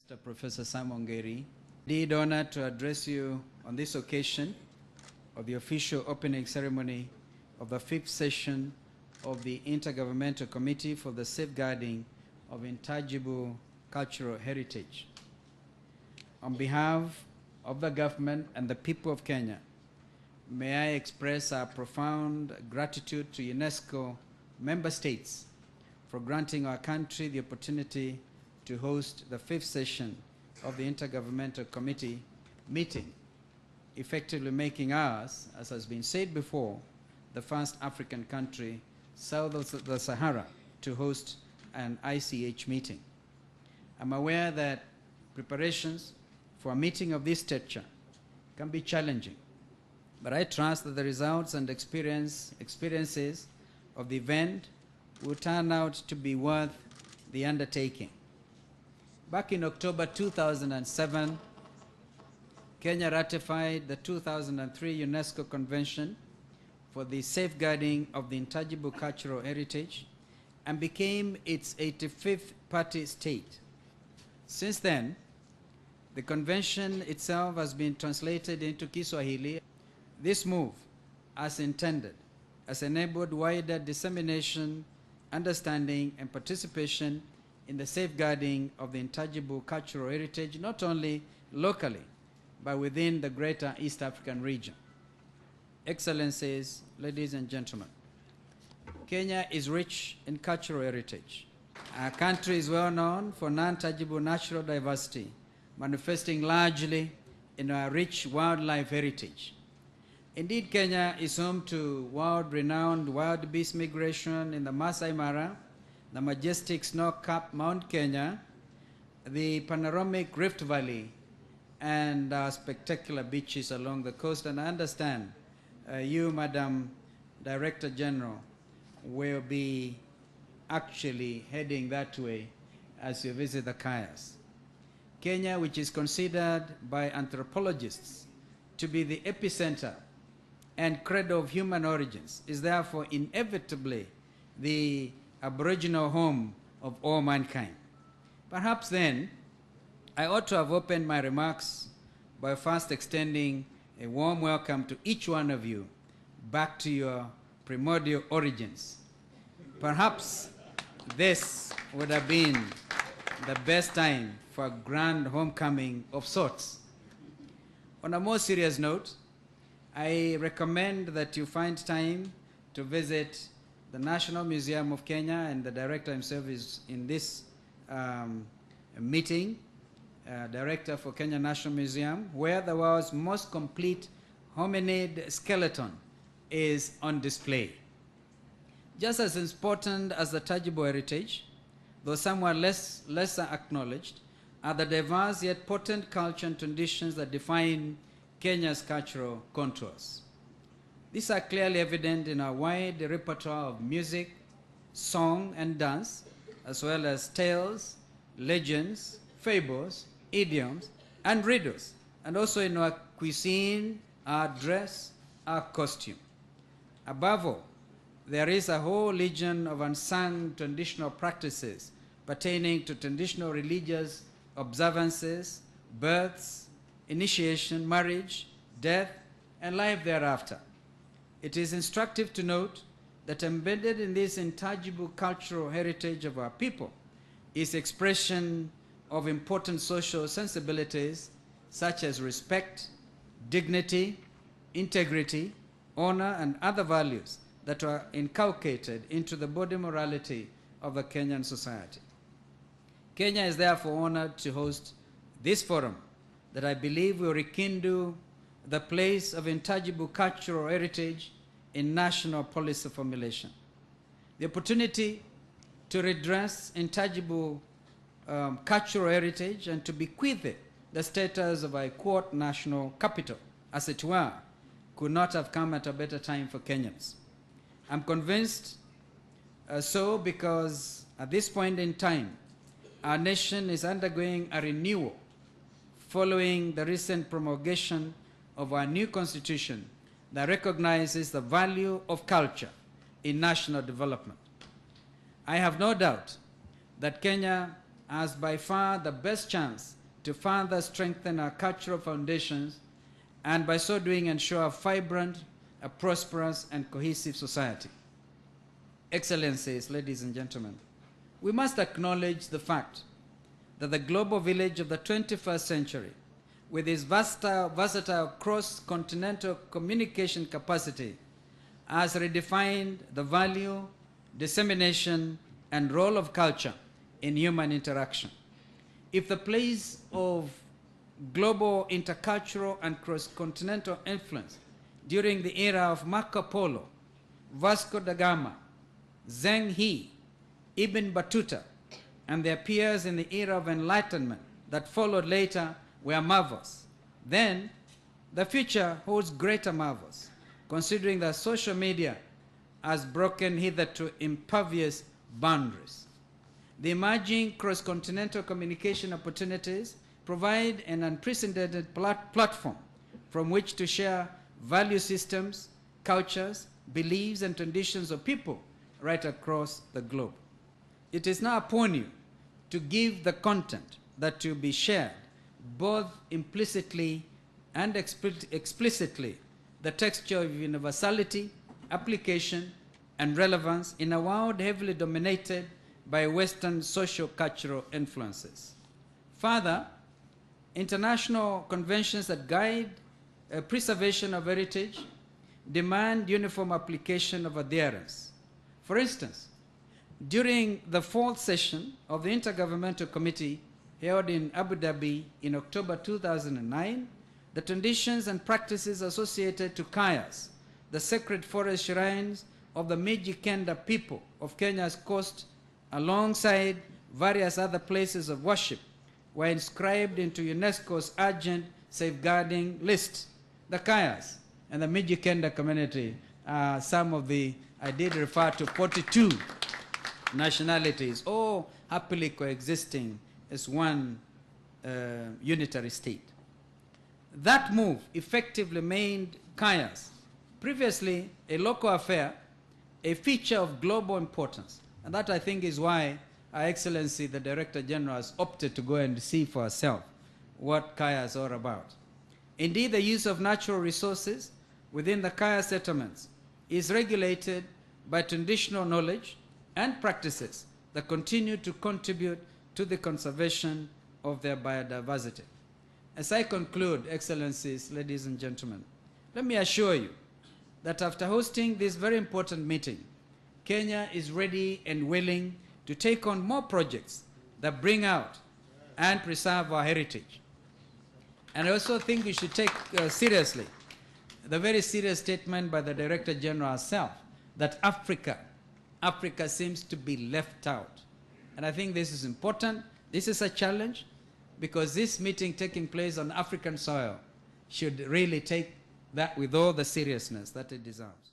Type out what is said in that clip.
Mr. Professor Simon Ngeri. Indeed honored to address you on this occasion of the official opening ceremony of the 5th session of the Inter-Governmental Committee for the Safeguarding of Intangible Cultural Heritage. On behalf of the government and the people of Kenya, may I express our profound gratitude to UNESCO member states for granting our country the opportunity to host the 5th session of the Intergovernmental Committee meeting, effectively making ours, as has been said before, the first African country south of the Sahara to host an ICH meeting. I'm aware that preparations for a meeting of this stature can be challenging, but I trust that the results and experiences of the event will turn out to be worth the undertaking. Back in October 2007, Kenya ratified the 2003 UNESCO Convention for the Safeguarding of the Intangible Cultural Heritage and became its 85th party state. Since then, the convention itself has been translated into Kiswahili. This move, as intended, has enabled wider dissemination, understanding, and participation in the safeguarding of the intangible cultural heritage, not only locally, but within the greater East African region. Excellencies, ladies and gentlemen, Kenya is rich in cultural heritage. Our country is well known for non-tangible natural diversity, manifesting largely in our rich wildlife heritage. Indeed, Kenya is home to world-renowned wild beast migration in the Masai Mara, the majestic snow-capped Mount Kenya, the panoramic Rift Valley, and spectacular beaches along the coast. And I understand you, Madam Director General, will be actually heading that way as you visit the Kayas. Kenya, which is considered by anthropologists to be the epicenter and cradle of human origins, is therefore inevitably the aboriginal home of all mankind. Perhaps then, I ought to have opened my remarks by first extending a warm welcome to each one of you back to your primordial origins. Perhaps this would have been the best time for a grand homecoming of sorts. On a more serious note, I recommend that you find time to visit the National Museum of Kenya, and the director himself is in this meeting, director for Kenya National Museum, where the world's most complete hominid skeleton is on display. Just as important as the tangible heritage, though somewhat lesser acknowledged, are the diverse yet potent culture and traditions that define Kenya's cultural contours. These are clearly evident in our wide repertoire of music, song, and dance, as well as tales, legends, fables, idioms, and riddles, and also in our cuisine, our dress, our costume. Above all, there is a whole legion of unsung traditional practices pertaining to traditional religious observances, births, initiation, marriage, death, and life thereafter. It is instructive to note that embedded in this intangible cultural heritage of our people is expression of important social sensibilities such as respect, dignity, integrity, honor, and other values that are inculcated into the body morality of the Kenyan society. Kenya is therefore honored to host this forum that I believe will rekindle the place of intangible cultural heritage in national policy formulation. The opportunity to redress intangible cultural heritage and to bequeath it the status of a quote national capital, as it were, could not have come at a better time for Kenyans. I'm convinced so because at this point in time, our nation is undergoing a renewal following the recent promulgation of our new constitution that recognizes the value of culture in national development. I have no doubt that Kenya as by far the best chance to further strengthen our cultural foundations and by so doing ensure a vibrant, a prosperous and cohesive society. Excellencies, ladies and gentlemen, we must acknowledge the fact that the global village of the 21st century, with its versatile cross-continental communication capacity, has redefined the value, dissemination, and role of culture in human interaction. If the place of global intercultural and cross-continental influence during the era of Marco Polo, Vasco da Gama, Zheng He, Ibn Battuta, and their peers in the era of enlightenment that followed later were marvels, then the future holds greater marvels, considering that social media has broken hitherto impervious boundaries. The emerging cross-continental communication opportunities provide an unprecedented platform from which to share value systems, cultures, beliefs, and traditions of people right across the globe. It is now upon you to give the content that will be shared, both implicitly and explicitly, the texture of universality, application, and relevance in a world heavily dominated by Western socio-cultural influences. Further, international conventions that guide preservation of heritage demand uniform application of adherence. For instance, during the fourth session of the Inter-Governmental Committee held in Abu Dhabi in October 2009, the traditions and practices associated to Kayas, the sacred forest shrines of the Mijikenda people of Kenya's coast, alongside various other places of worship, were inscribed into UNESCO's urgent safeguarding list. The Kayas and the Mijikenda community are some of the, I did refer to 42 nationalities, all happily coexisting as one unitary state. That move effectively made Kayas, previously a local affair, a feature of global importance. And that, I think, is why Her Excellency, the Director General, has opted to go and see for herself what Kaya is all about. Indeed, the use of natural resources within the Kaya settlements is regulated by traditional knowledge and practices that continue to contribute to the conservation of their biodiversity. As I conclude, Excellencies, ladies and gentlemen, let me assure you that after hosting this very important meeting, Kenya is ready and willing to take on more projects that bring out and preserve our heritage. And I also think we should take seriously the very serious statement by the Director General herself that Africa seems to be left out. And I think this is important. This is a challenge because this meeting taking place on African soil should really take that with all the seriousness that it deserves.